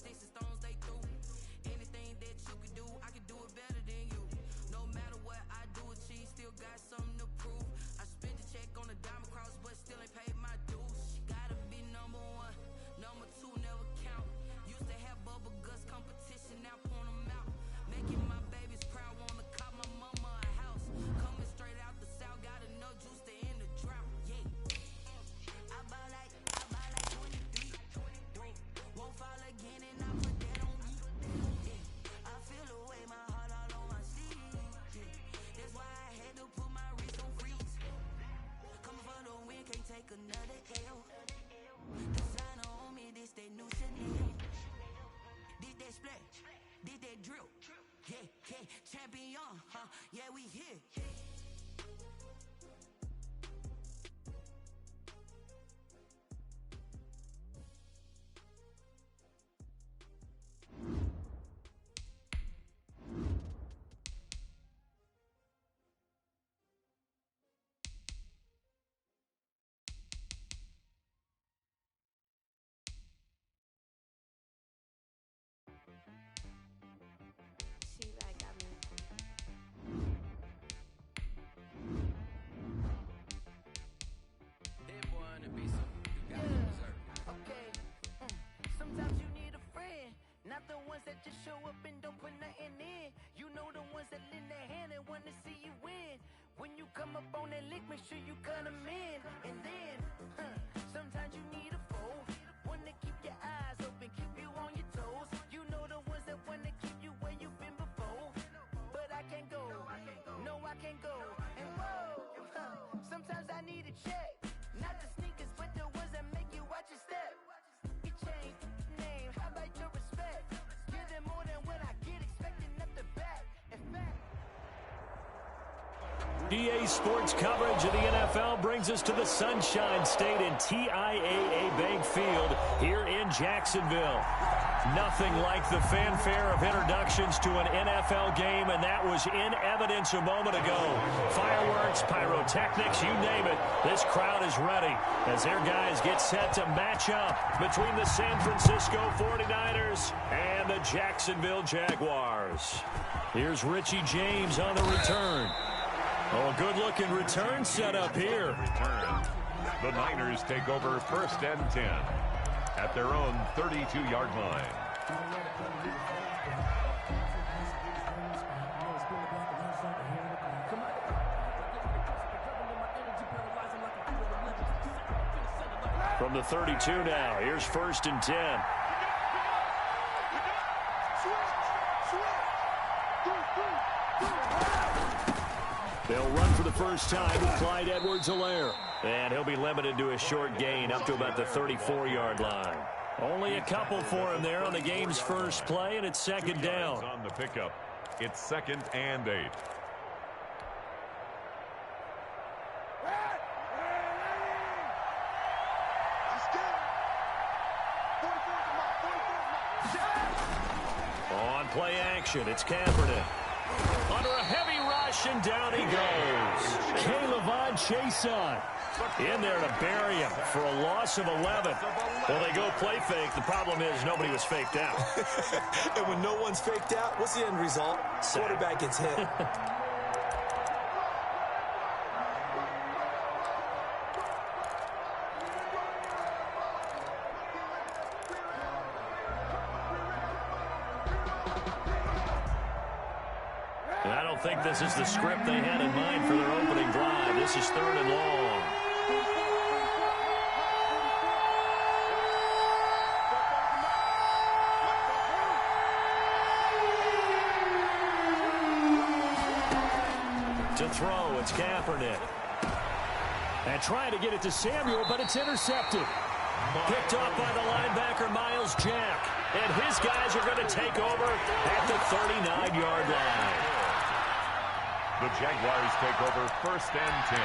sticks and stones they threw. Anything that you can do, I can do it better than you. No matter what I do, achieve, still got something to prove. I spent the check on the diamond cross, but still ain't paid my dues. Gotta be number one, number two never count. Used to have bubble guts competition, now point them out. Making my babies proud, wanna cop my mama a house. Coming straight out the south, got enough juice to end the drought. Yeah, I buy like 23. Won't fall again and I put that on me. Yeah, I feel the way, my heart all on my sleeve. Yeah, that's why I had to put my wrist on freeze. Coming for the win, can't take another L. Designer on me, this that new Chanel. Did that splash, did that drill. Yeah, yeah, champion, huh? Yeah, we here. Sometimes you need a friend, not the ones that just show up and don't put nothing in. You know the ones that lend their hand and want to see you win. When you come up on that lick, make sure you cut them in. And then, sometimes you need a foe, one to keep your eyes open, keep you on your toes. You know the ones that want to keep you where you've been before. But I can't go, no I can't go. And whoa, sometimes I need a check, not the sneakers, but the ones that make you watch your step. You change name, how about your respect? Give them more than what I get, expecting up the back. In fact, EA Sports coverage of the NFL brings us to the Sunshine State in TIAA Bank Field here in Jacksonville. Nothing like the fanfare of introductions to an NFL game, and that was in evidence a moment ago. Fireworks, pyrotechnics, you name it. This crowd is ready as their guys get set to match up between the San Francisco 49ers and the Jacksonville Jaguars. Here's Richie James on the return. Oh, good-looking return set up here. The Niners take over 1st and 10 at their own 32-yard line. From the 32 now, here's 1st and 10. They'll run for the first time with Clyde Edwards-Helaire. And he'll be limited to a short gain up to about the 34-yard line. Only a couple for him there on the game's first play, and it's 2nd down. On the pickup, it's 2nd and 8. On play action, it's Kaepernick. Under a heavy rush, and down he goes. K'Lavon Chaisson in there to bury him for a loss of 11. Well, they go play fake. The problem is nobody was faked out. And when no one's faked out, what's the end result? Quarterback gets hit. I don't think this is the script they had in mind for their opening drive. This is 3rd and long. To throw, it's Kaepernick. And trying to get it to Samuel, but it's intercepted. Picked up by the linebacker, Miles Jack. And his guys are going to take over at the 39-yard line. The Jaguars take over 1st and 10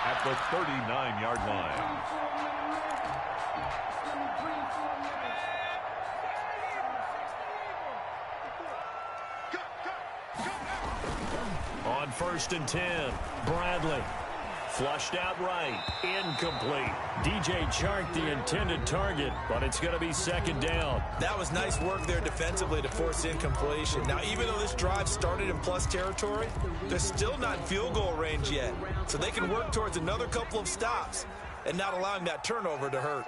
at the 39-yard line. On 1st and 10, Bradley Flushed out right. Incomplete. DJ Chark the intended target, but it's going to be second down. That was nice work there defensively to force incompletion. Now, even though this drive started in plus territory, they're still not in field goal range yet. So they can work towards another couple of stops and not allowing that turnover to hurt.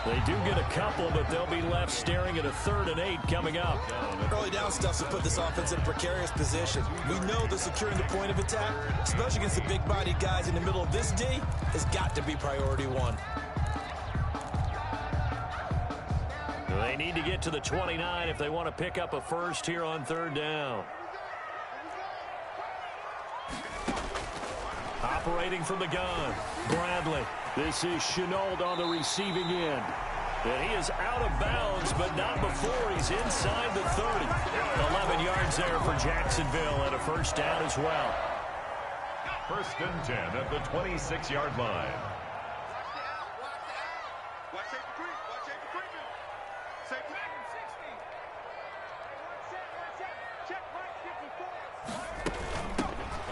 They do get a couple, but they'll be left staring at a 3rd and 8 coming up. Early down stuff to put this offense in a precarious position. We know that securing the point of attack, especially against the big-bodied guys in the middle of this D, has got to be priority one. They need to get to the 29 if they want to pick up a first here on 3rd down. Operating from the gun, Bradley. This is Chenault on the receiving end. And he is out of bounds, but not before he's inside the 30. 11 yards there for Jacksonville and a first down as well. 1st and 10 at the 26-yard line.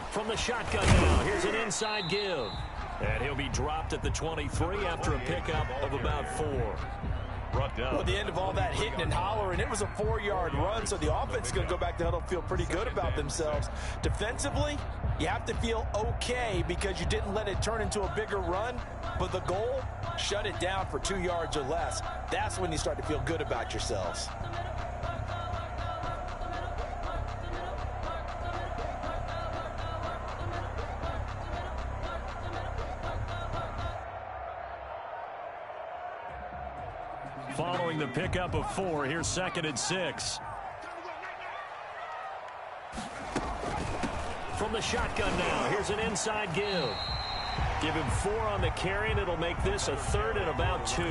From the shotgun now, here's an inside give. And he'll be dropped at the 23 after a pickup of about 4. Brought down. Well, at the end of all that hitting and hollering, it was a 4-yard run, so the offense is going to go back to huddle, feel pretty good about themselves. Defensively, you have to feel okay because you didn't let it turn into a bigger run, but the goal, shut it down for 2 yards or less. That's when you start to feel good about yourselves. Following the pickup of 4, here's 2nd and 6. From the shotgun now, here's an inside give. Give him 4 on the carry, and it'll make this a 3rd and about 2.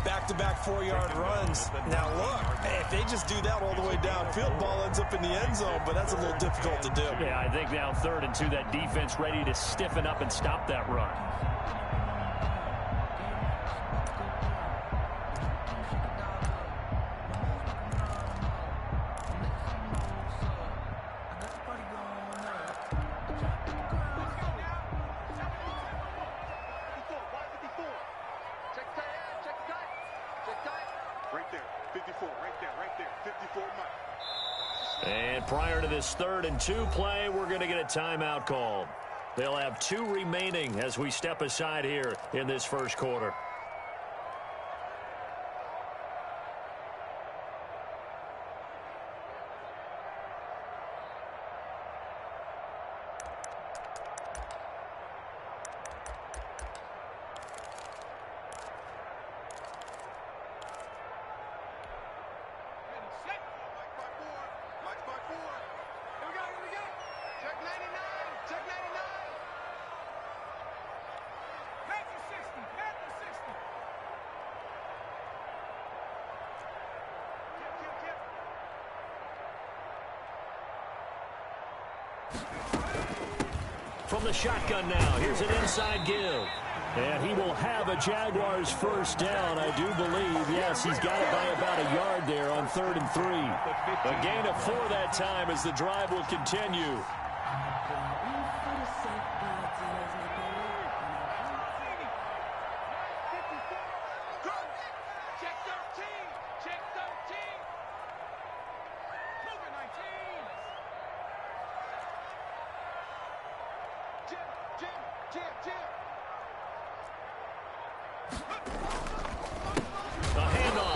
Back-to-back 4-yard runs. Now, look, if they just do that all the way downfield, ball ends up in the end zone, but that's a little difficult to do. Yeah, I think now 3rd and 2, that defense ready to stiffen up and stop that run. And prior to this 3rd and 2 play, we're going to get a timeout called. They'll have 2 remaining as we step aside here in this first quarter. From the shotgun now, here's an inside give. And he will have a Jaguars first down, I do believe. Yes, he's got it by about a yard there on 3rd and 3. A gain of 4 that time as the drive will continue.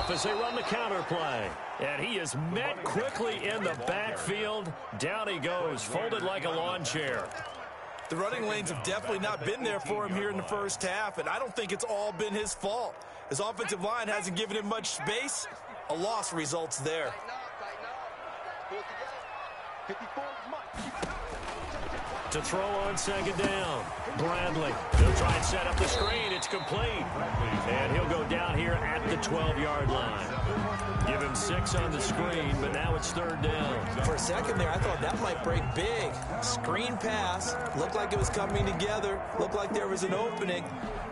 As they run the counter play. And he is met quickly in the backfield. Down he goes, folded like a lawn chair. The running lanes have definitely not been there for him here in the first half, and I don't think it's all been his fault. His offensive line hasn't given him much space. A loss results there. To throw on 2nd down, Bradley. He'll try and set up the screen. It's complete. And he'll go down here at the 12-yard line. Give him 6 on the screen, but now it's 3rd down. For a second there, I thought that might break big. Screen pass. Looked like it was coming together. Looked like there was an opening.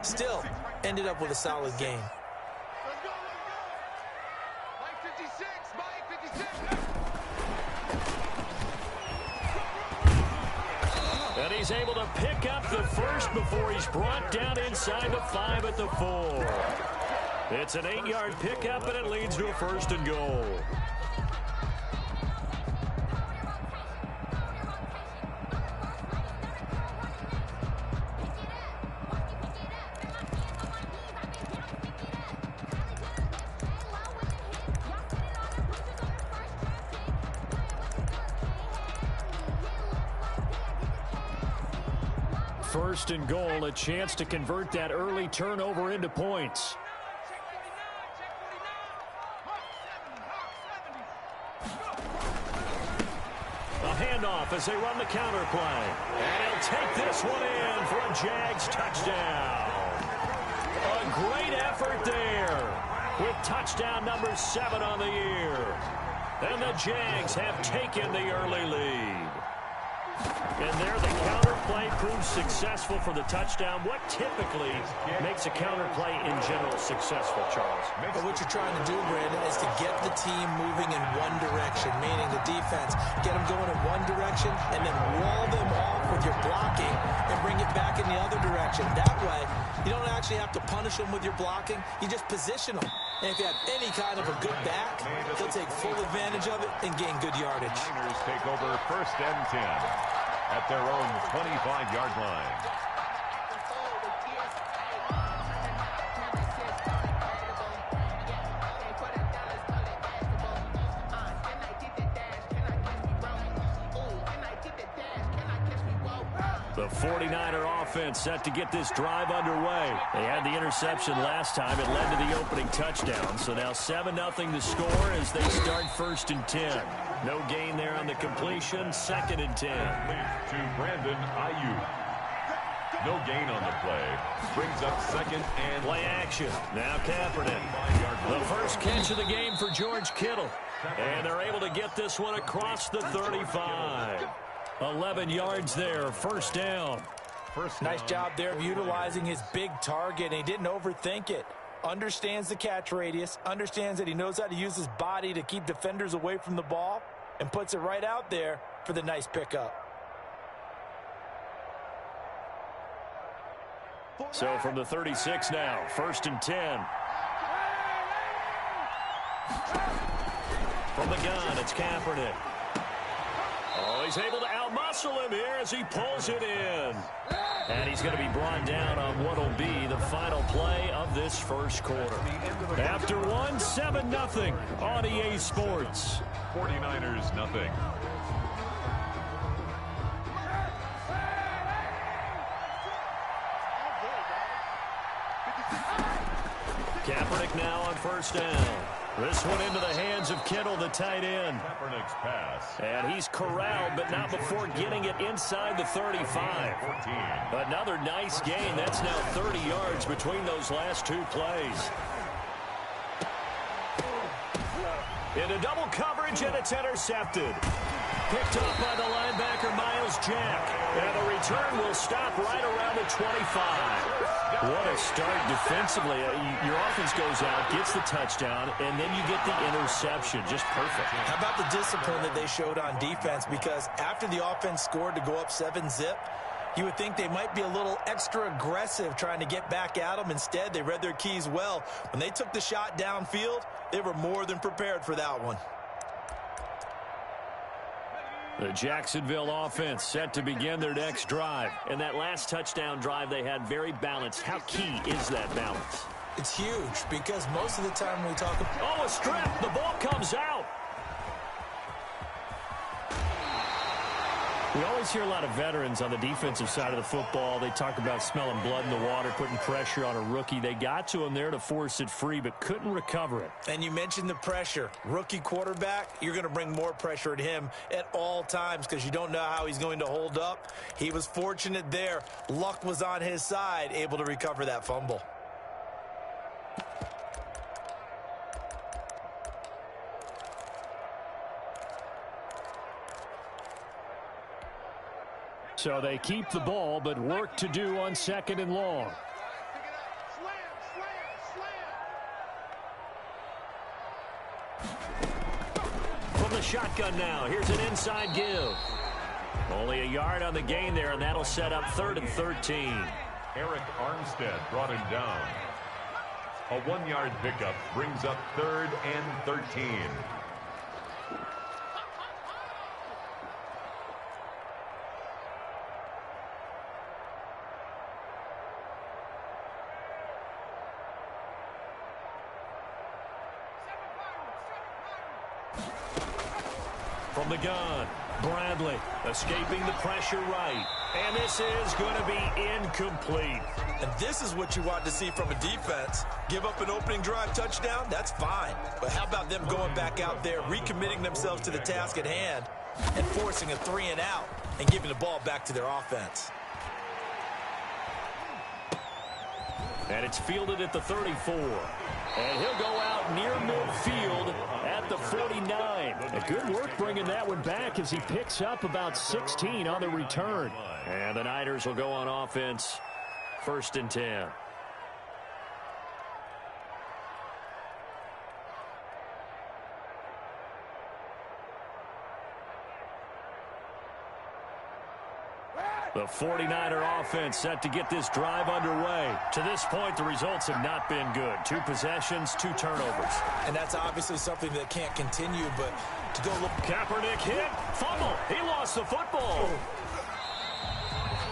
Still, ended up with a solid gain. he's able to pick up the first before he's brought down inside the 5 at the 4. It's an 8-yard pickup, and it leads to a 1st and goal. First and goal, a chance to convert that early turnover into points. A handoff as they run the counter play. And he'll take this one in for a Jags touchdown. A great effort there with touchdown number 7 on the year. And the Jags have taken the early lead. And there the counter play proves successful for the touchdown. What typically makes a counter play in general successful, Charles? Well, what you're trying to do, Brandon, is to get the team moving in one direction, meaning the defense. Get them going in one direction and then wall them off with your blocking and bring it back in the other direction. That way, you don't actually have to punish them with your blocking. You just position them. And if you have any kind of a good back, they'll take full advantage of it and gain good yardage. Niners take over 1st and 10 at their own 25-yard line. The 49er offense set to get this drive underway. They had the interception last time. It led to the opening touchdown. So now 7-0 the score as they start 1st and 10. No gain there on the completion. 2nd and 10. To Brandon Ayuk. No gain on the play. Brings up 2nd and play action. Now Kaepernick. The first catch of the game for George Kittle. And they're able to get this one across the 35. 11 yards there, 1st down. Nice job there of utilizing his big target, and he didn't overthink it. Understands the catch radius, understands that he knows how to use his body to keep defenders away from the ball, and puts it right out there for the nice pickup. So from the 36 now, 1st and 10. From the gun, it's Kaepernick. Oh, he's able to outmuscle him here as he pulls it in. And he's going to be brought down on what will be the final play of this first quarter. After one, 7-0 on EA Sports. 49ers nothing. Kaepernick now on 1st down. This one into the hands of Kittle, the tight end. Kaepernick's pass. And he's corralled, but not before getting it inside the 35. 14. Another nice gain. That's now 30 yards between those last 2 plays. Into double coverage, and it's intercepted. Picked up by the linebacker, Miles Jack. And the return will stop right around the 25. What a start defensively. Your offense goes out, gets the touchdown, and then you get the interception. Just perfect. How about the discipline that they showed on defense? Because after the offense scored to go up 7-0, you would think they might be a little extra aggressive trying to get back at them. Instead, they read their keys well. When they took the shot downfield, they were more than prepared for that one. The Jacksonville offense set to begin their next drive. And that last touchdown drive they had very balanced. How key is that balance? It's huge because most of the time we talk about... Oh, a strip. The ball comes out. We always hear a lot of veterans on the defensive side of the football. They talk about smelling blood in the water, putting pressure on a rookie. They got to him there to force it free, but couldn't recover it. And you mentioned the pressure. Rookie quarterback, you're going to bring more pressure at him at all times because you don't know how he's going to hold up. He was fortunate there. Luck was on his side, able to recover that fumble. So they keep the ball, but work to do on 2nd and long. From the shotgun now, here's an inside give. Only a yard on the gain there, and that'll set up 3rd and 13. Eric Armstead brought him down. A 1-yard pickup brings up 3rd and 13. From the gun, Bradley escaping the pressure right. And this is going to be incomplete. And this is what you want to see from a defense. Give up an opening drive touchdown, that's fine. But how about them going back out there, recommitting themselves to the task at hand, and forcing a 3-and-out and giving the ball back to their offense. And it's fielded at the 34. And he'll go out near midfield at the 49. A good work bringing that one back as he picks up about 16 on the return. And the Niners will go on offense, 1st and 10. The 49er offense set to get this drive underway. To this point, the results have not been good. 2 possessions, 2 turnovers. And that's obviously something that can't continue, but to go look. Kaepernick hit, fumble. He lost the football.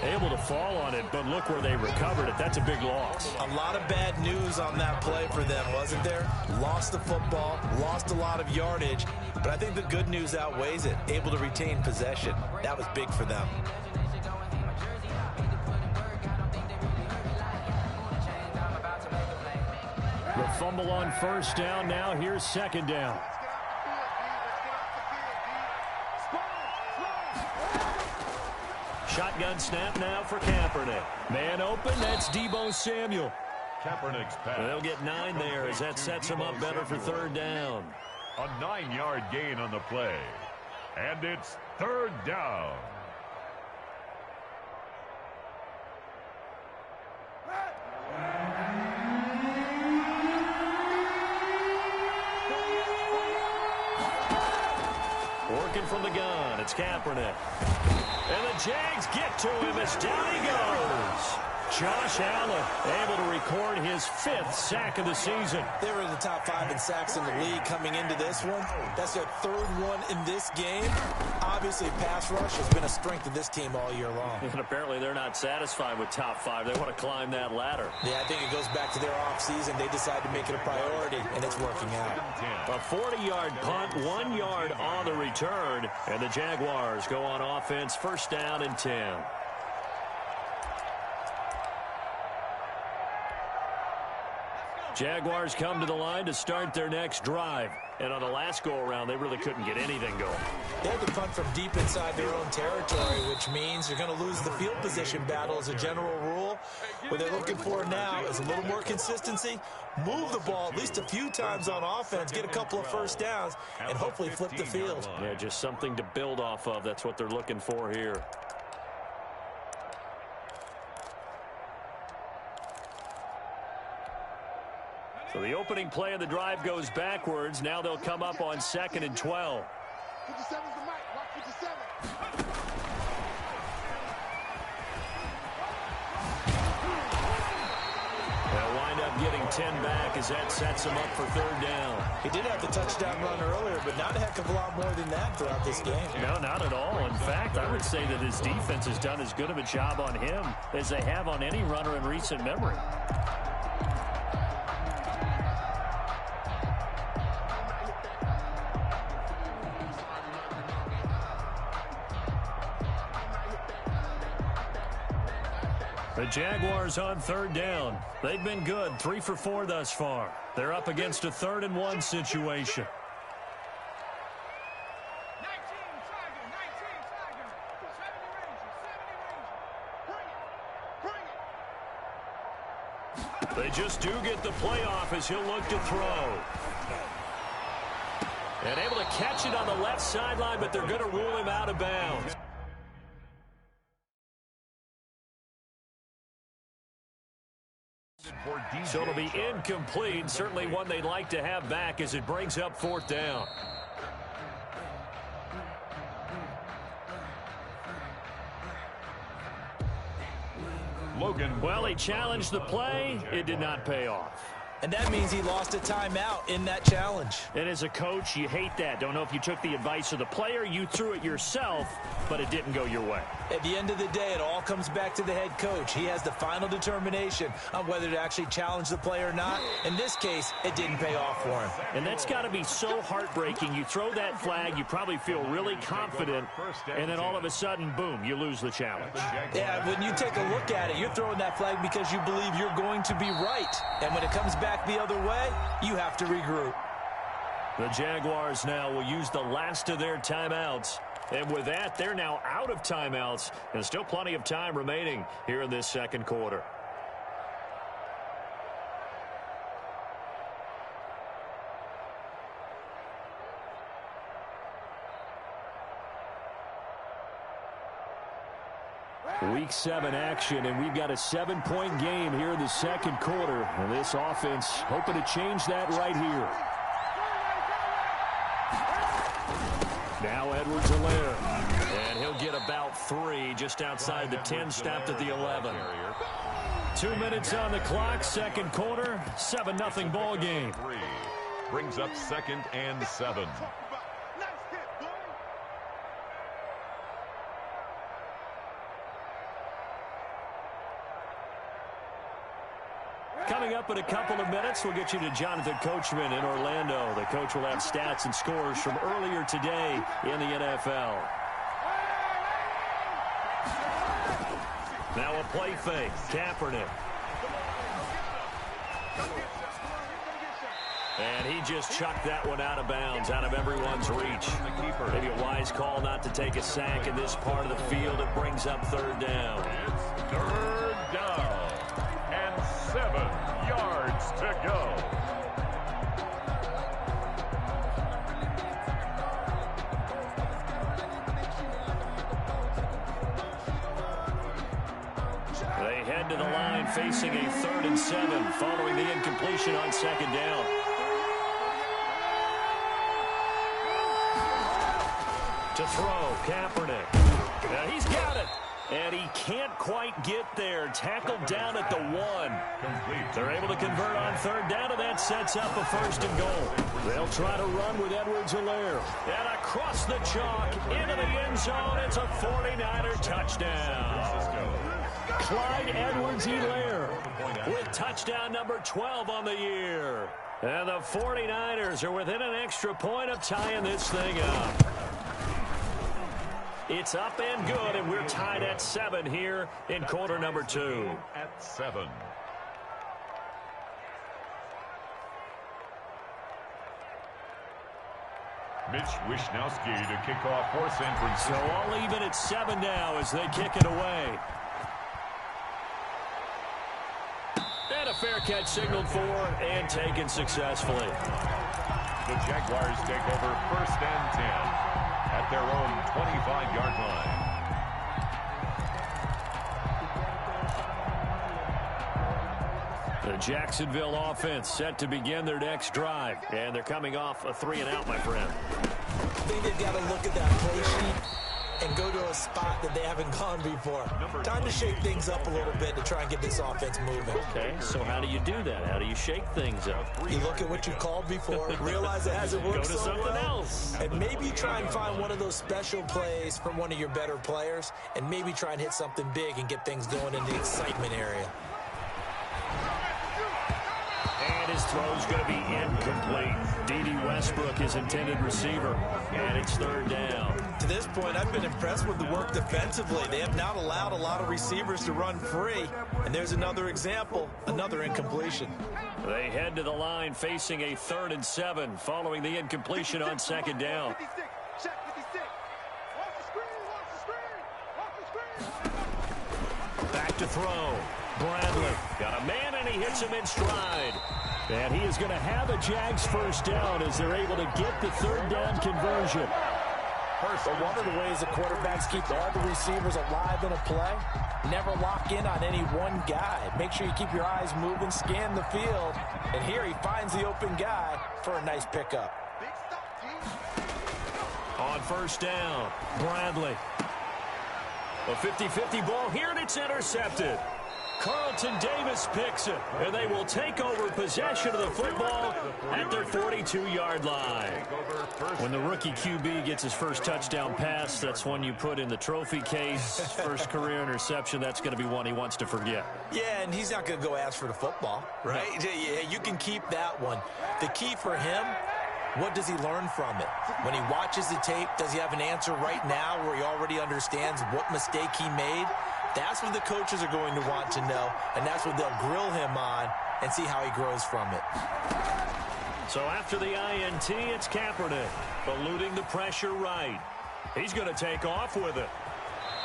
Able to fall on it, but look where they recovered it. That's a big loss. A lot of bad news on that play for them, wasn't there? Lost the football, lost a lot of yardage, but I think the good news outweighs it. Able to retain possession. That was big for them. The fumble on 1st down. Now here's 2nd down. Shotgun snap now for Kaepernick. Man open, that's Deebo Samuel. Kaepernick's pass. They'll get 9 there as that sets him up better for 3rd down. A 9-yard gain on the play. And it's 3rd down. Working from the gun, it's Kaepernick. And the Jags get to him as down he goes. Josh Allen able to record his 5th sack of the season. They were in the top 5 in sacks in the league coming into this one. That's their 3rd one in this game. Obviously, pass rush has been a strength of this team all year long. And apparently they're not satisfied with top 5. They want to climb that ladder. Yeah, I think it goes back to their offseason. They decided to make it a priority, and it's working out. A 40-yard punt, 1 yard on the return, and the Jaguars go on offense, 1st down and 10. Jaguars come to the line to start their next drive. And on the last go-around, they really couldn't get anything going. They had to punt from deep inside their own territory, which means you're going to lose the field position battle as a general rule. What they're looking for now is a little more consistency, move the ball at least a few times on offense, get a couple of 1st downs, and hopefully flip the field. Yeah, just something to build off of. That's what they're looking for here. So the opening play of the drive goes backwards. Now they'll come up on 2nd and 12. 57's the mic. Watch 57. They'll wind up getting 10 back as that sets them up for 3rd down. He did have the touchdown run earlier, but not a heck of a lot more than that throughout this game. No, not at all. In fact, I would say that his defense has done as good of a job on him as they have on any runner in recent memory. The Jaguars on 3rd down. They've been good, 3 for 4 thus far. They're up against a 3rd and 1 situation. They just do get the playoff as he'll look to throw. And able to catch it on the left sideline, but they're going to rule him out of bounds. So it'll be incomplete. Certainly one they'd like to have back as it brings up 4th down. Logan. Well, he challenged the play. It did not pay off. And that means he lost a timeout in that challenge. And as a coach, you hate that. Don't know if you took the advice of the player, you threw it yourself, but it didn't go your way. At the end of the day, it all comes back to the head coach. He has the final determination on whether to actually challenge the play or not. In this case, it didn't pay off for him. And that's got to be so heartbreaking. You throw that flag, you probably feel really confident, and then all of a sudden, boom, you lose the challenge. Yeah, when you take a look at it, you're throwing that flag because you believe you're going to be right. And when it comes back the other way, you have to regroup. The Jaguars now will use the last of their timeouts. And with that, they're now out of timeouts. And still plenty of time remaining here in this second quarter. Week 7 action, and we've got a 7-point game here in the second quarter. And this offense hoping to change that right here. Now Edwards-Helaire, and he'll get about 3 just outside the 10, stopped at the 11. 2 minutes on the clock, second quarter, 7-0 ball game. Brings up 2nd and 7. Coming up in a couple of minutes, we'll get you to Jonathan Coachman in Orlando. The coach will have stats and scores from earlier today in the NFL. Now a play fake. Kaepernick. And he just chucked that one out of bounds, out of everyone's reach. Maybe a wise call not to take a sack in this part of the field. It brings up 3rd down. It's 3rd down. 7 yards to go. They head to the line facing a 3rd and 7 following the incompletion on 2nd down. To throw, Kaepernick. Now he's got it. And he can't quite get there. Tackled down at the 1. They're able to convert on 3rd down, and that sets up a 1st and goal. They'll try to run with Edwards-Helaire. And across the chalk, into the end zone. It's a 49er touchdown. Clyde Edwards-Helaire with touchdown number 12 on the year. And the 49ers are within an extra point of tying this thing up. It's up and good, and we're tied at 7 here in quarter number 2. At 7. Mitch Wishnowski to kick off for San Francisco. So all even at 7 now as they kick it away. And a fair catch signaled for and taken successfully. The Jaguars take over 1st and 10. At their own 25-yard line. The Jacksonville offense set to begin their next drive. And they're coming off a 3-and-out, my friend. I think they've got to look at that play sheet and go to a spot that they haven't gone before. Time to shake things up a little bit to try and get this offense moving. Okay, so how do you do that? How do you shake things up? You look at what you called before, realize it hasn't worked so well. Go to something else. And maybe try and find one of those special plays from one of your better players, and maybe try and hit something big and get things going in the excitement area. And his throw's going to be incomplete. D.D. Westbrook, his intended receiver. And it's 3rd down. To this point, I've been impressed with the work defensively. They have not allowed a lot of receivers to run free. And there's another example, another incompletion. They head to the line facing a 3rd and 7 following the incompletion on 2nd down. Back to throw. Bradley got a man, and he hits him in stride. And he is going to have a Jags 1st down as they're able to get the 3rd down conversion. But one of the ways the quarterbacks keep all the receivers alive in a play, never lock in on any one guy. Make sure you keep your eyes moving, scan the field. And here he finds the open guy for a nice pickup. On 1st down, Bradley. A 50-50 ball here, and it's intercepted. Carlton Davis picks it, and they will take over possession of the football at their 42-yard line. When the rookie QB gets his first touchdown pass, that's one you put in the trophy case. First career interception, that's going to be one he wants to forget. Yeah, and he's not going to go ask for the football, right? No. Yeah, you can keep that one. The key for him, what does he learn from it? When he watches the tape, does he have an answer right now where he already understands what mistake he made? That's what the coaches are going to want to know, and that's what they'll grill him on and see how he grows from it. So after the INT, it's Kaepernick, eluding the pressure right. He's going to take off with it.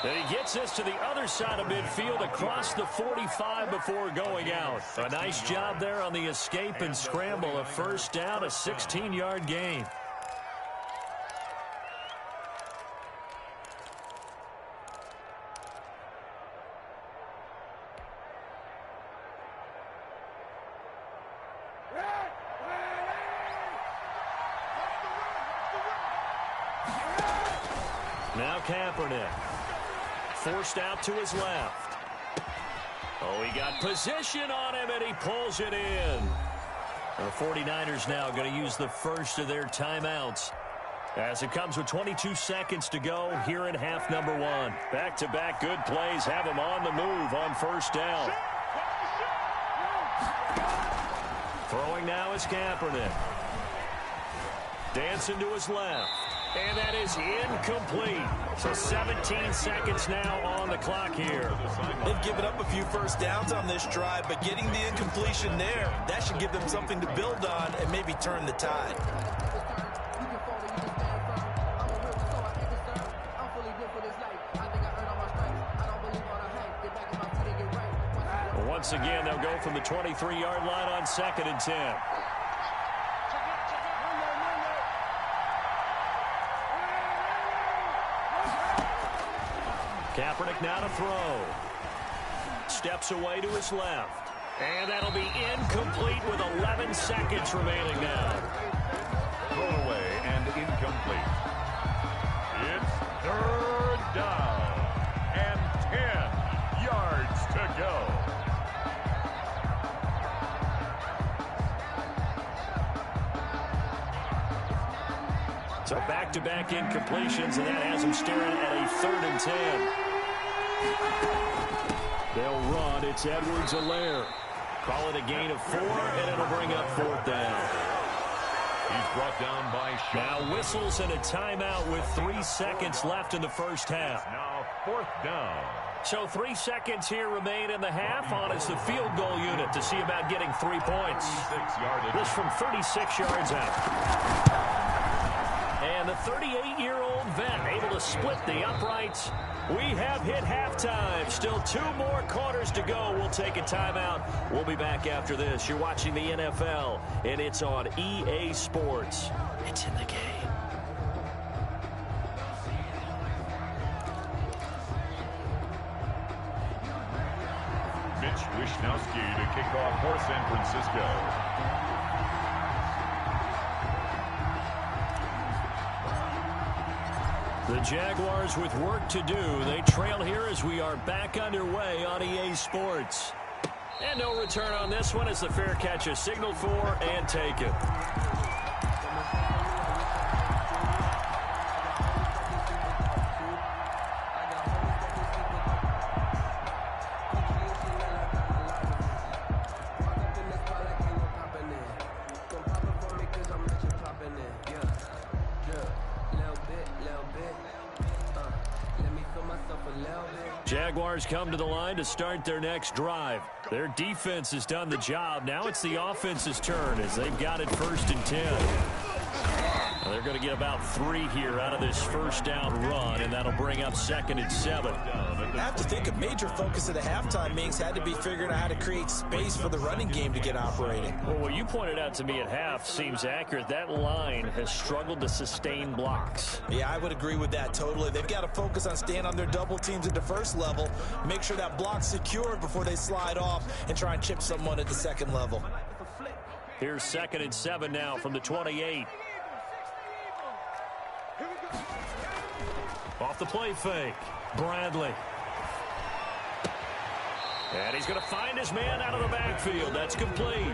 And he gets this to the other side of midfield across the 45 before going out. A nice job there on the escape and scramble. A first down, a 16-yard gain. Now Kaepernick. Forced out to his left. Oh, he got position on him, and he pulls it in. The 49ers now going to use the first of their timeouts as it comes with 22 seconds to go here in half number one. Back-to-back good plays have him on the move on first down. Throwing now is Kaepernick. Dancing to his left. And that is incomplete. So 17 seconds now on the clock here. They've given up a few first downs on this drive, but getting the incompletion there, that should give them something to build on and maybe turn the tide. Once again, they'll go from the 23-yard line on 2nd and 10. Kaepernick now to throw. Steps away to his left. And that'll be incomplete with 11 seconds remaining now. Thrown away and incomplete. It's third down and 10 yards to go. So back-to-back incompletions, and that has them staring at a 3rd and 10. They'll run. It's Edwards-Helaire. Call it a gain of 4, and it'll bring up 4th down. He's brought down by Sean. Now whistles and a timeout with 3 seconds left in the first half. Now 4th down. So 3 seconds here remain in the half. On is the field goal unit to see about getting 3 points. This from 36 yards out. And the 38-year-old vet able to split the uprights. We have hit halftime. Still 2 more quarters to go. We'll take a timeout. We'll be back after this. You're watching the NFL, and it's on EA Sports. It's in the game. Mitch Wishnowsky to kick off for San Francisco. The Jaguars with work to do. They trail here as we are back underway on EA Sports. And no return on this one as the fair catch is signaled for and taken. Jaguars come to the line to start their next drive. Their defense has done the job. Now it's the offense's turn as they've got it 1st and 10. Now they're going to get about 3 here out of this first down run, and that'll bring up 2nd and 7. I have to think a major focus of the halftime meetings had to be figuring out how to create space for the running game to get operating. Well, what you pointed out to me at half seems accurate. That line has struggled to sustain blocks. Yeah, I would agree with that totally. They've got to focus on staying on their double teams at the first level, make sure that block's secured before they slide off and try and chip someone at the 2nd level. Here's 2nd and 7 now from the 28. Off the play fake, Bradley. And he's going to find his man out of the backfield. That's complete.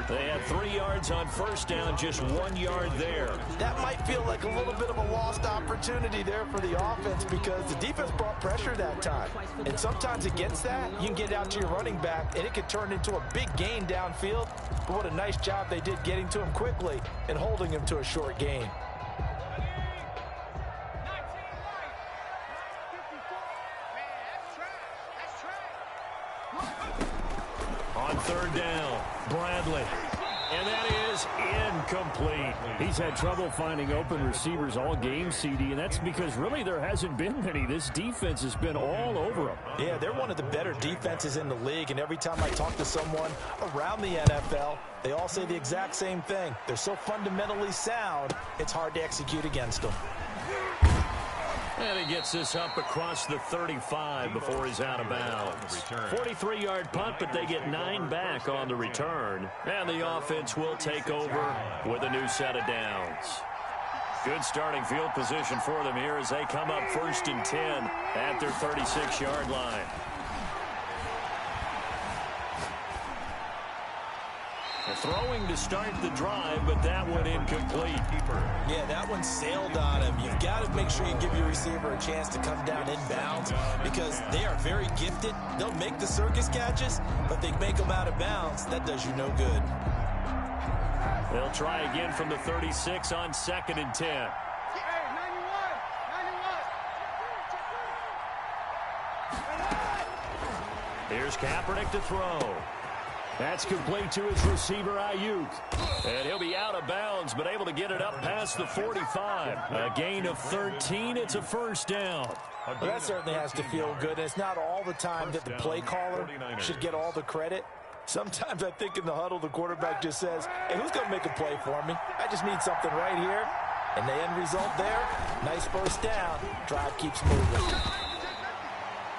They had 3 yards on first down, just 1 yard there. That might feel like a little bit of a lost opportunity there for the offense because the defense brought pressure that time. And sometimes against that, you can get out to your running back, and it could turn into a big gain downfield. But what a nice job they did getting to him quickly and holding him to a short gain. On third down, Bradley. And that is incomplete. He's had trouble finding open receivers all game, CD, and that's because really there hasn't been many. This defense has been all over them. Yeah, they're one of the better defenses in the league, and every time I talk to someone around the NFL, they all say the exact same thing. They're so fundamentally sound, it's hard to execute against them. And he gets this up across the 35 before he's out of bounds. 43-yard punt, but they get 9 back on the return. And the offense will take over with a new set of downs. Good starting field position for them here as they come up 1st and 10 at their 36-yard line. Throwing to start the drive, but that one incomplete. Yeah, that one sailed on him. You've got to make sure you give your receiver a chance to come down inbounds because they are very gifted. They'll make the circus catches, but they make them out of bounds. That does you no good. They'll try again from the 36 on 2nd and 10. Here's Kaepernick to throw. That's complete to his receiver, Ayuk. And he'll be out of bounds, but able to get it up past the 45. A gain of 13. It's a first down. Well, that certainly has to feel good. And it's not all the time that the play caller should get all the credit. Sometimes I think in the huddle, the quarterback just says, hey, who's going to make a play for me? I just need something right here. And the end result there, nice first down. Drive keeps moving.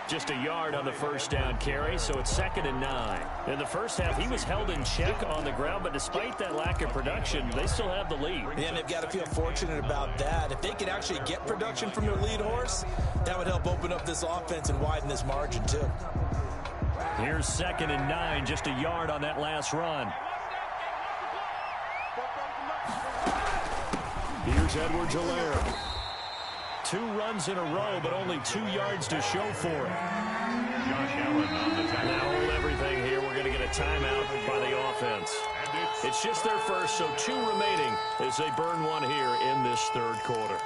Just a yard on the first down carry, so it's 2nd and 9. In the first half, he was held in check on the ground, but despite that lack of production, they still have the lead. And they've got to feel fortunate about that. If they could actually get production from their lead horse, that would help open up this offense and widen this margin, too. Here's 2nd and 9, just a yard on that last run. Here's Edwards-Helaire. 2 runs in a row, but only 2 yards to show for it. Now hold everything here. We're going to get a timeout by the offense. It's just their first, so 2 remaining as they burn one here in this 3rd quarter.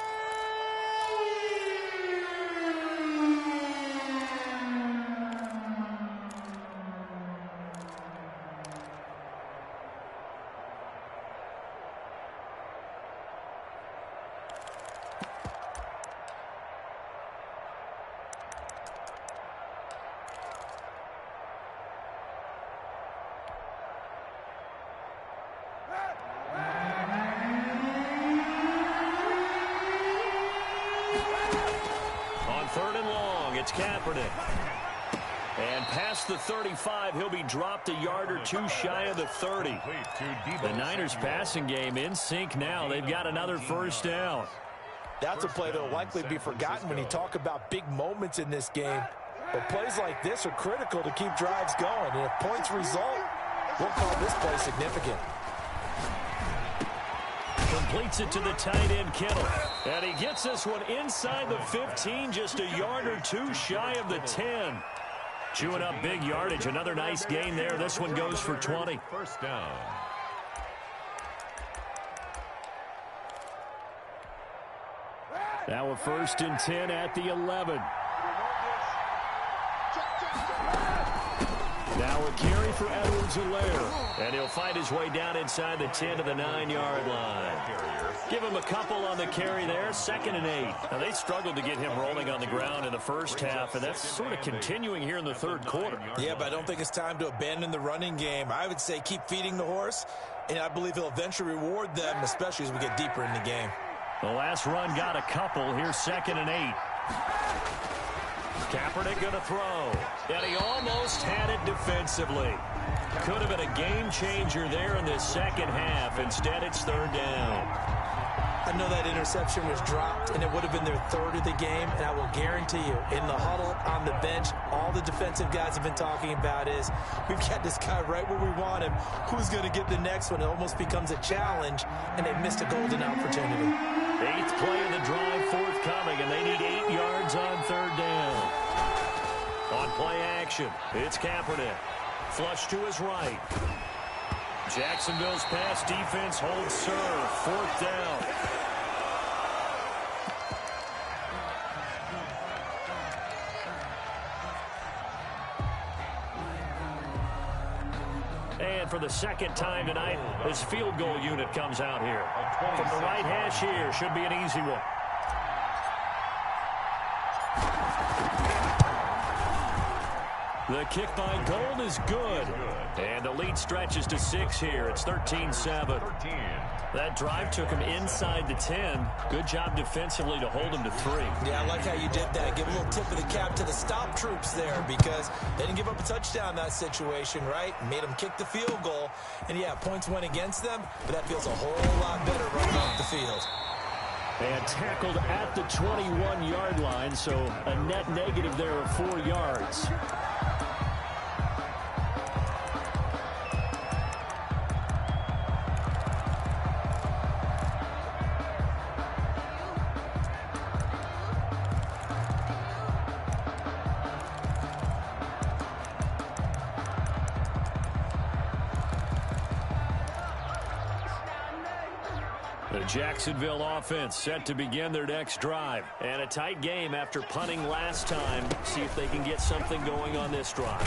It's Kaepernick. And past the 35, he'll be dropped a yard or 2 shy of the 30. The Niners passing game in sync now. They've got another first down. That's a play that will likely be forgotten when you talk about big moments in this game. But plays like this are critical to keep drives going. And if points result, we'll call this play significant. Completes it to the tight end, Kittle. And he gets this one inside the 15, just a yard or 2 shy of the 10. Chewing up big yardage. Another nice gain there. This one goes for 20. First down. Now a 1st and 10 at the 11. Now a carry for Edwards-Helaire. And he'll find his way down inside the 10 to the 9-yard line. Give him a couple on the carry there. 2nd and 8. Now, they struggled to get him rolling on the ground in the first half, and that's sort of continuing here in the 3rd quarter. Yeah, but I don't think it's time to abandon the running game. I would say keep feeding the horse, and I believe he'll eventually reward them, especially as we get deeper in the game. The last run got a couple. Here's 2nd and 8. Kaepernick going to throw. And he almost had it defensively. Could have been a game changer there in this 2nd half. Instead, it's 3rd down. I know that interception was dropped, and it would have been their third of the game, and I will guarantee you, in the huddle, on the bench, all the defensive guys have been talking about is, we've got this guy right where we want him. Who's going to get the next one? It almost becomes a challenge, and they've missed a golden opportunity. 8th play of the drive forthcoming, and they need 8 yards on 3rd down. On play action, it's Kaepernick. Flush to his right. Jacksonville's pass defense holds serve. 4th down. And for the second time tonight, this field goal unit comes out here. From the right hash here, should be an easy one. The kick by Gold is good. And the lead stretches to 6 here. It's 13-7. That drive took him inside the 10. Good job defensively to hold him to 3. Yeah, I like how you did that. Give a little tip of the cap to the stop troops there because they didn't give up a touchdown in that situation, right? Made them kick the field goal. And, yeah, points went against them, but that feels a whole lot better running off the field. And tackled at the 21-yard line, so a net negative there of 4 yards. The Jacksonville offense set to begin their next drive. And a tight game after punting last time. See if they can get something going on this drive.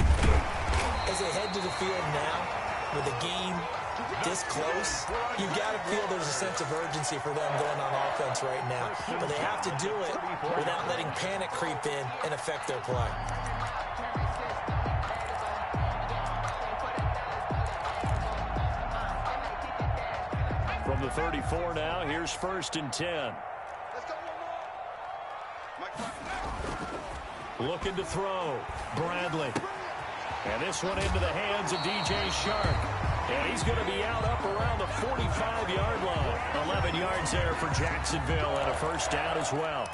As they head to the field now, with the game this close, you've got to feel there's a sense of urgency for them going on offense right now. But they have to do it without letting panic creep in and affect their play. From the 34 now, here's 1st and 10. Looking to throw. Bradley. And this one into the hands of DJ Shark. And he's going to be out up around the 45-yard line. 11 yards there for Jacksonville and a 1st down as well.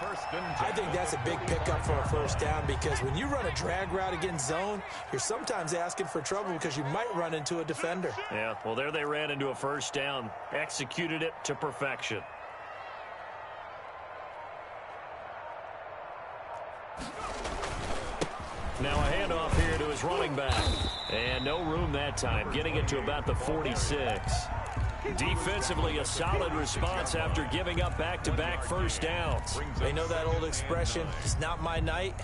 I think that's a big pickup for a 1st down because when you run a drag route against zone, you're sometimes asking for trouble because you might run into a defender. Yeah, well, there they ran into a 1st down. Executed it to perfection. Now a handoff here to his running back. And no room that time, getting it to about the 46. Defensively, a solid response after giving up back-to-back 1st downs. They know that old expression, it's not my night.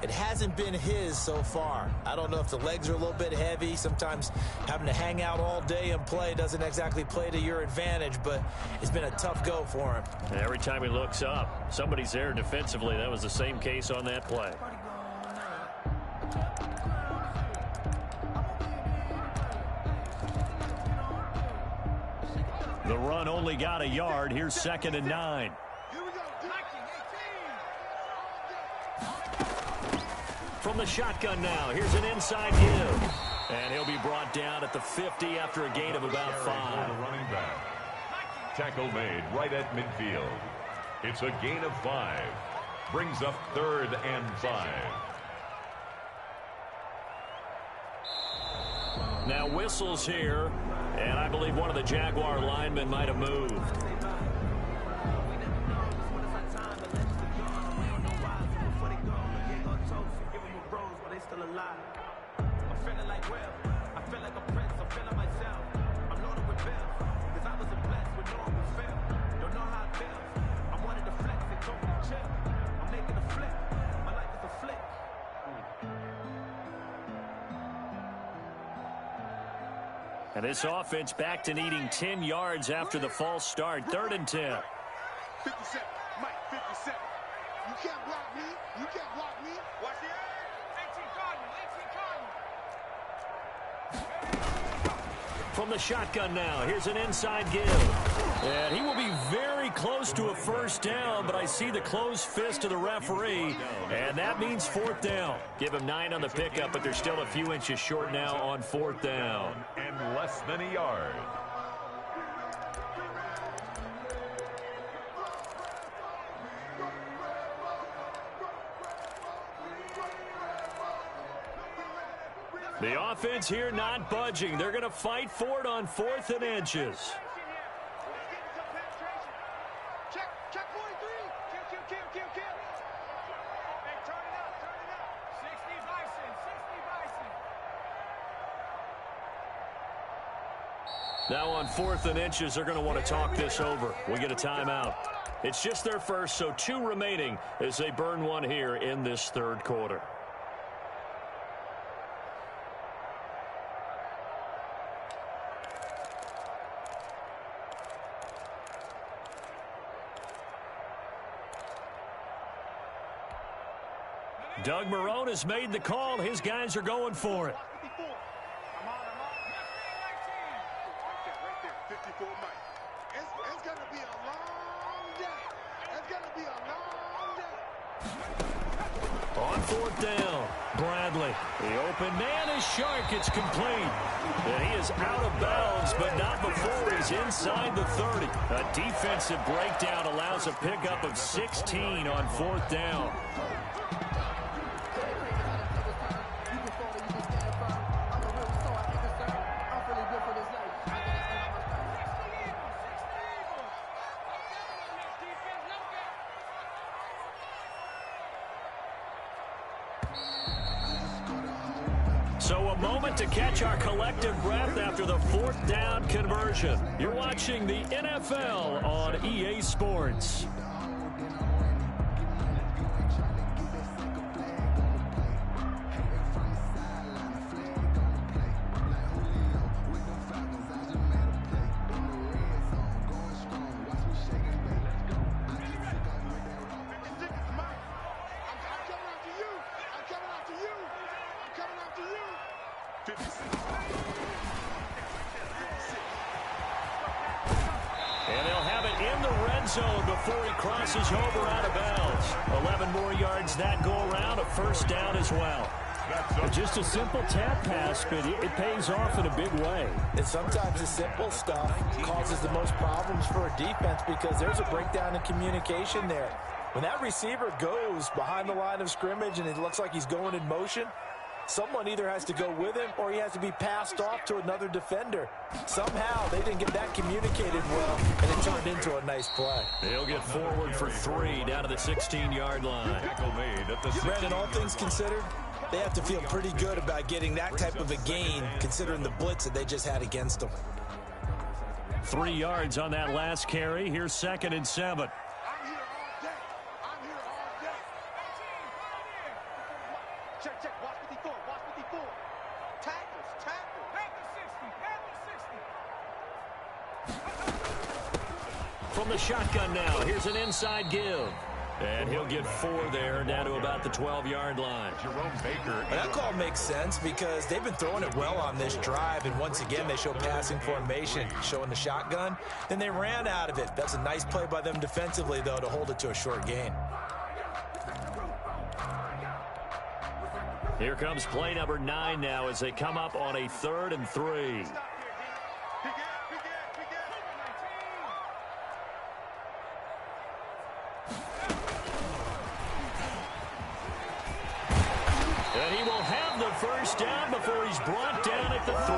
It hasn't been his so far. I don't know if the legs are a little bit heavy. Sometimes having to hang out all day and play doesn't exactly play to your advantage, but it's been a tough go for him. Every time he looks up, somebody's there defensively. That was the same case on that play. The run only got a yard. Here's 2nd and 9. From the shotgun now, here's an inside give. And he'll be brought down at the 50 after a gain of about 5. Running back. Tackle made right at midfield. It's a gain of 5. Brings up 3rd and 5. Now whistles here, and I believe one of the Jaguar linemen might have moved. And this offense back to needing 10 yards after the false start. 3rd and 10. 57, Mike, 57. You can't block me. You can't block me. Watch the 18 Cardinals. From the shotgun now, here's an inside give. And he will be very close to a 1st down, but I see the closed fist of the referee, and that means 4th down. Give him 9 on the pickup, but they're still a few inches short now on 4th down. And less than a yard. The offense here not budging. They're going to fight for it on 4th and inches. Check 43. Kill. Hey, turn it up. 60 Bison. Now on 4th and inches, they're going to want to talk this over. We get a timeout. It's just their first, so 2 remaining as they burn one here in this 3rd quarter. Doug Marrone has made the call. His guys are going for it. I'm on. Right there. 54 Mike. It's going to be a long day. On 4th down, Bradley. The open man is Shark. It's complete. And he is out of bounds, but not before he's inside the 30. A defensive breakdown allows a pickup of 16 on 4th down. So a moment to catch our collective breath after the 4th down conversion. You're watching the NFL on EA Sports. And they'll have it in the red zone before he crosses over out of bounds. 11 more yards that go around, a 1st down as well. Just a simple tap pass, but it pays off in a big way. And sometimes the simple stuff causes the most problems for a defense because there's a breakdown in communication there. When that receiver goes behind the line of scrimmage and it looks like he's going in motion, someone either has to go with him or he has to be passed off to another defender. Somehow they didn't get that communicated well, and it turned into a nice play. He'll get forward for 3 down to the 16-yard line. Brandon, all things considered, they have to feel pretty good about getting that type of a gain considering the blitz that they just had against them. 3 yards on that last carry. Here's 2nd and 7. I'm here all day. Check. Watch 54. Tackles. From the shotgun now, here's an inside give. And he'll get 4 there, down to about the 12-yard line. Jerome Baker. That call makes sense because they've been throwing it well on this drive, and once again they show passing formation, showing the shotgun. Then they ran out of it. That's a nice play by them defensively, though, to hold it to a short gain. Here comes play number 9 now as they come up on a 3rd and 3. And he will have the 1st down before he's brought down at the 3.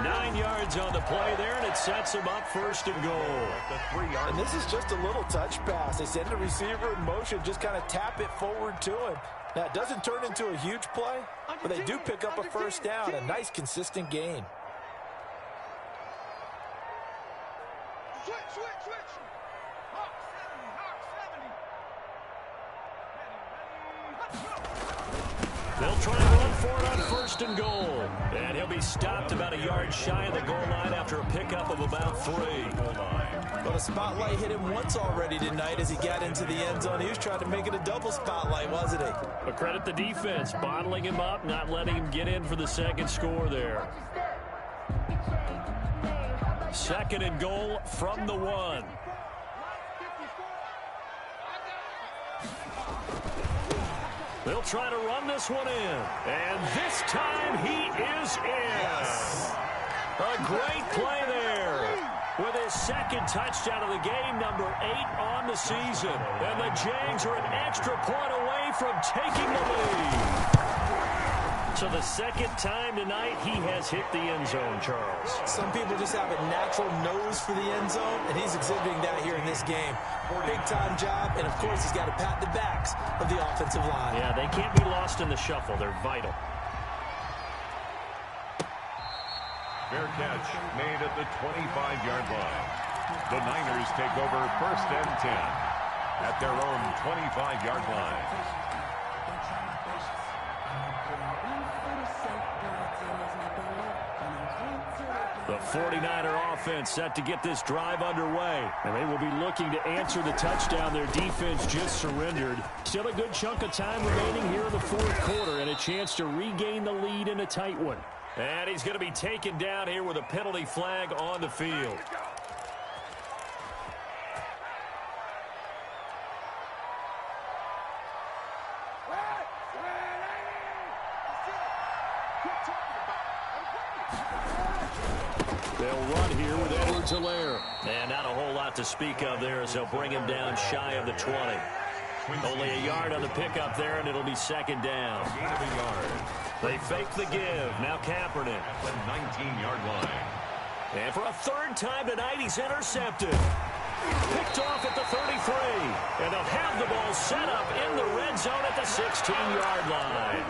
9 yards on the play there, and it sets him up 1st and goal. And this is just a little touch pass. They send the receiver in motion, just kind of tap it forward to him. Now, it doesn't turn into a huge play, but they do pick up a 1st down, a nice, consistent gain. Switch. They'll try to run for it on 1st and goal. And he'll be stopped about a yard shy of the goal line after a pickup of about 3. But a spotlight hit him once already tonight as he got into the end zone. He was trying to make it a double spotlight, wasn't he? But credit the defense, bottling him up, not letting him get in for the 2nd score there. 2nd and goal from the 1. They'll try to run this one in. And this time he is in. Yes. A great play there. With his 2nd touchdown of the game, number 8 on the season. And the Jags are an extra point away from taking the lead. So the second time tonight he has hit the end zone, Charles. Some people just have a natural nose for the end zone, and he's exhibiting that here in this game. Big-time job, and, of course, he's got to pat the backs of the offensive line. Yeah, they can't be lost in the shuffle. They're vital. Fair catch made at the 25-yard line. The Niners take over 1st and 10 at their own 25-yard line. The 49er offense set to get this drive underway. And they will be looking to answer the touchdown their defense just surrendered. Still a good chunk of time remaining here in the fourth quarter and a chance to regain the lead in a tight one. And he's going to be taken down here with a penalty flag on the field. They'll run here with Edwards-Helaire. And not a whole lot to speak of there as they'll bring him down shy of the 20. Only a yard on the pickup there, and it'll be second down. Gain of a yard. They fake the give. Now Kaepernick. At the 19-yard line. And for a third time tonight, he's intercepted. Picked off at the 33. And they'll have the ball set up in the red zone at the 16-yard line.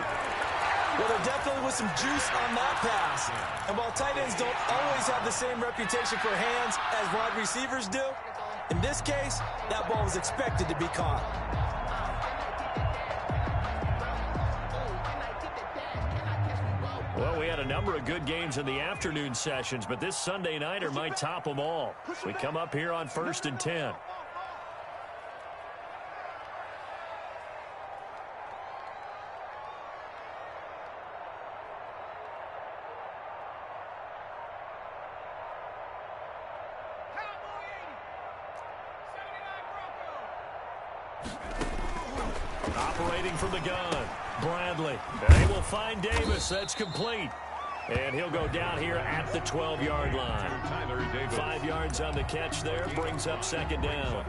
Well, there definitely was some juice on that pass. And while tight ends don't always have the same reputation for hands as wide receivers do, in this case, that ball was expected to be caught. Well, we had a number of good games in the afternoon sessions, but this Sunday nighter might top them all. We come up here on 1st and 10. Operating from the gun, Bradley. They will find Davis. That's complete. And he'll go down here at the 12-yard line. 5 yards on the catch there. Brings up second down.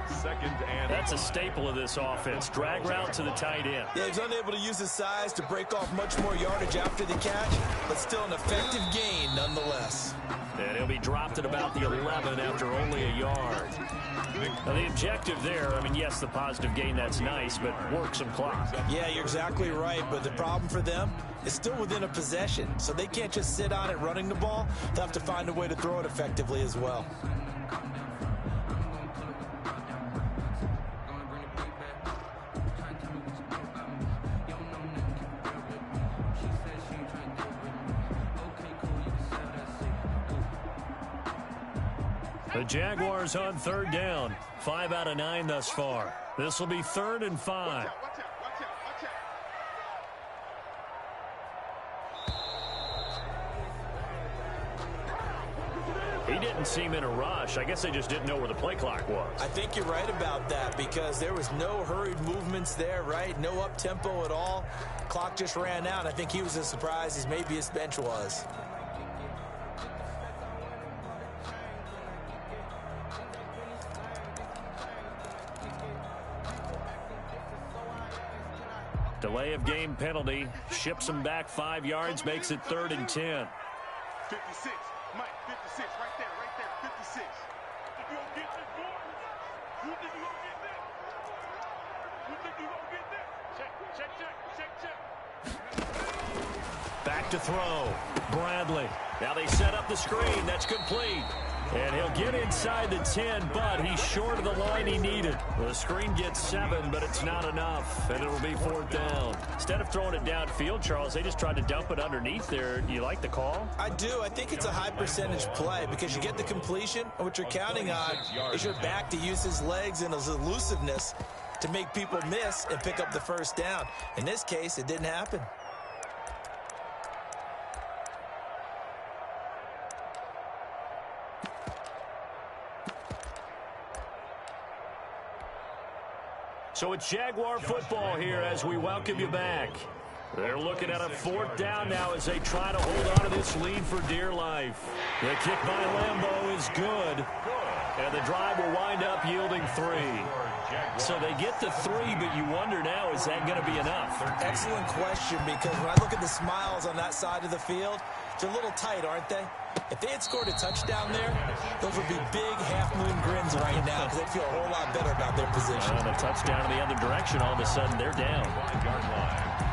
That's a staple of this offense. Drag route to the tight end. Yeah, he's unable to use his size to break off much more yardage after the catch, but still an effective gain nonetheless. And he'll be dropped at about the 11 after only a yard. Now, the objective there, I mean, yes, the positive gain, that's nice, but work some clock. Yeah, you're exactly right, but the problem for them is still within a possession, so they can't just sit on it running the ball. They'll have to find a way to throw it effectively as well. The Jaguars on third down. 5 out of 9 thus far. This will be 3rd and 5. He didn't seem in a rush. I guess they just didn't know where the play clock was. I think you're right about that because there was no hurried movements there, right? No up-tempo at all. Clock just ran out. I think he was as surprised as maybe his bench was. Delay of game penalty. Ships him back 5 yards. Makes it 3rd and 10. 56. Mike, 56. Right there. 56. You gonna get this, boy? You think you gonna get this? You think you gonna get this? Check. Back to throw. Bradley. Now they set up the screen. That's complete. And he'll get inside the 10, but he's short of the line he needed. The screen gets 7, but it's not enough, and it'll be 4th down. Instead of throwing it downfield, Charles, they just tried to dump it underneath there. Do you like the call? I do. I think it's a high percentage play because you get the completion, and what you're counting on is your back to use his legs and his elusiveness to make people miss and pick up the first down. In this case, it didn't happen. So it's Jaguar football here as we welcome you back. They're looking at a 4th down now as they try to hold on to this lead for dear life. The kick by Lambeau is good. And the drive will wind up yielding 3. So they get the 3, but you wonder now, is that going to be enough? Excellent question, because when I look at the smiles on that side of the field, they're a little tight, aren't they? If they had scored a touchdown there, those would be big half-moon grins right now because they'd feel a whole lot better about their position. And a touchdown in the other direction, all of a sudden they're down. 5-yard line.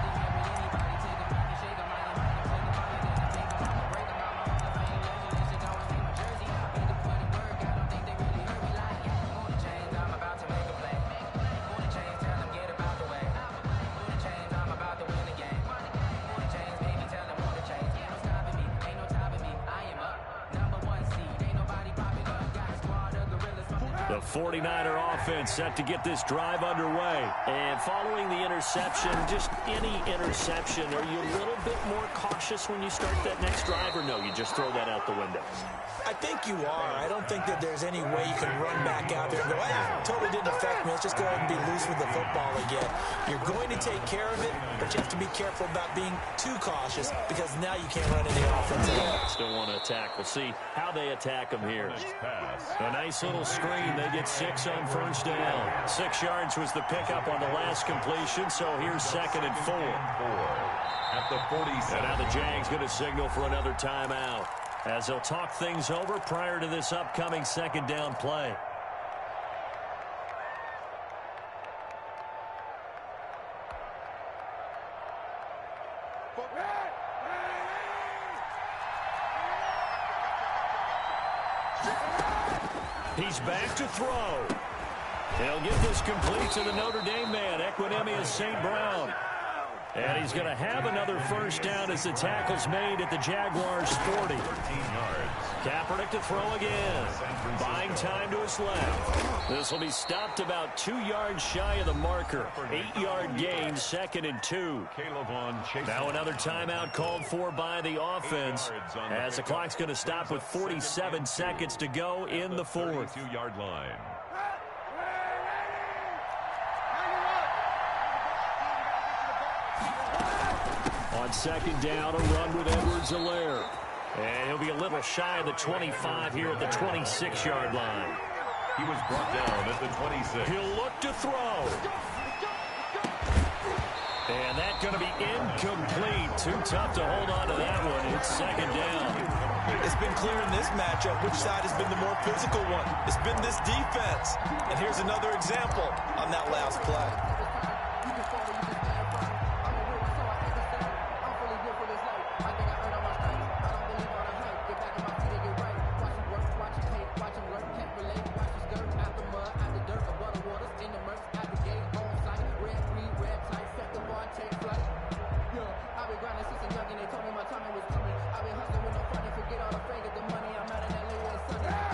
The 49er offense set to get this drive underway. And following the interception, just any interception, are you a little bit more cautious when you start that next drive, or no, you just throw that out the window? I think you are. I don't think that there's any way you can run back out there and go, totally didn't affect me. Let's just go ahead and be loose with the football again. You're going to take care of it, but you have to be careful about being too cautious because now you can't run any offense at all. Still want to attack. We'll see how they attack them here. A nice little screen. They get 6 on first down. 6 yards was the pickup on the last completion, so here's 2nd and 4. At the 47. And now the Jags going to signal for another timeout as they'll talk things over prior to this upcoming 2nd down play. He's back to throw. He'll get this complete to the Notre Dame man, Equinemius St. Brown. And he's going to have another first down as the tackle's made at the Jaguars' 40. 13 yards. Kaepernick to throw again. Buying time to his left. This will be stopped about 2 yards shy of the marker. 8-yard gain, 2nd and 2. Now another timeout called for by the offense as the clock's going to stop with 47 seconds to go in the 4th. 2-yard line. On 2nd down, a run with Edwards-Helaire. And he'll be a little shy of the 25 here at the 26-yard line. He was brought down at the 26. He'll look to throw. And that's going to be incomplete. Too tough to hold on to that one. It's 2nd down. It's been clear in this matchup which side has been the more physical one. It's been this defense. And here's another example on that last play.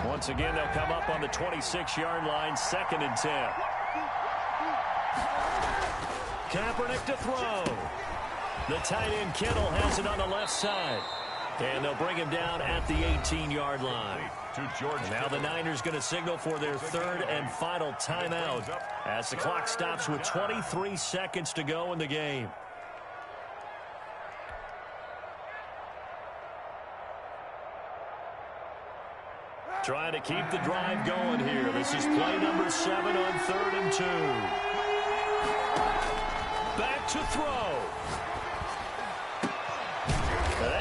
Once again, they'll come up on the 26-yard line, 2nd and 10. Kaepernick to throw. The tight end Kittle has it on the left side. And they'll bring him down at the 18-yard line. Now the Niners going to signal for their 3rd and final timeout as the clock stops with 23 seconds to go in the game. Trying to keep the drive going here. This is play number 7 on 3rd and 2. Back to throw.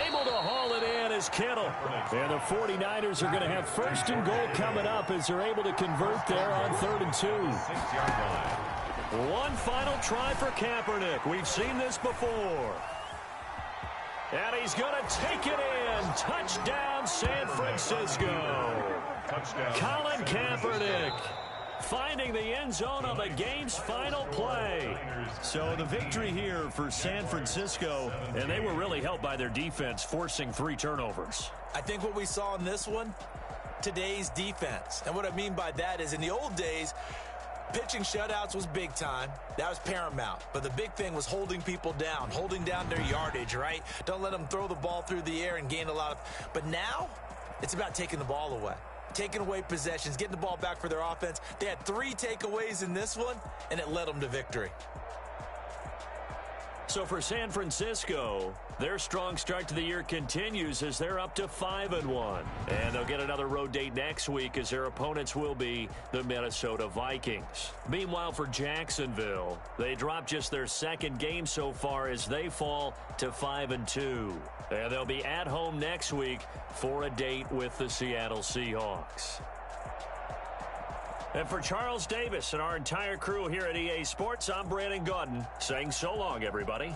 Able to haul it in is Kittle. And the 49ers are going to have 1st and goal coming up as they're able to convert there on 3rd and 2. 6-yard line. One final try for Kaepernick. We've seen this before. And he's going to take it in. Touchdown, San Francisco. Touchdown. Colin Kaepernick finding the end zone on the game's final play. So the victory here for San Francisco, and they were really helped by their defense, forcing 3 turnovers. I think what we saw in this one, today's defense. And what I mean by that is in the old days, pitching shutouts was big time. That was paramount. But the big thing was holding people down, holding down their yardage, right? Don't let them throw the ball through the air and gain a lot of... But now, it's about taking the ball away. Taking away possessions, getting the ball back for their offense. They had 3 takeaways in this one, and it led them to victory. So for San Francisco, their strong start to the year continues as they're up to 5-1. And they'll get another road date next week as their opponents will be the Minnesota Vikings. Meanwhile, for Jacksonville, they dropped just their second game so far as they fall to 5-2. And they'll be at home next week for a date with the Seattle Seahawks. And for Charles Davis and our entire crew here at EA Sports, I'm Brandon Gaudin saying so long, everybody.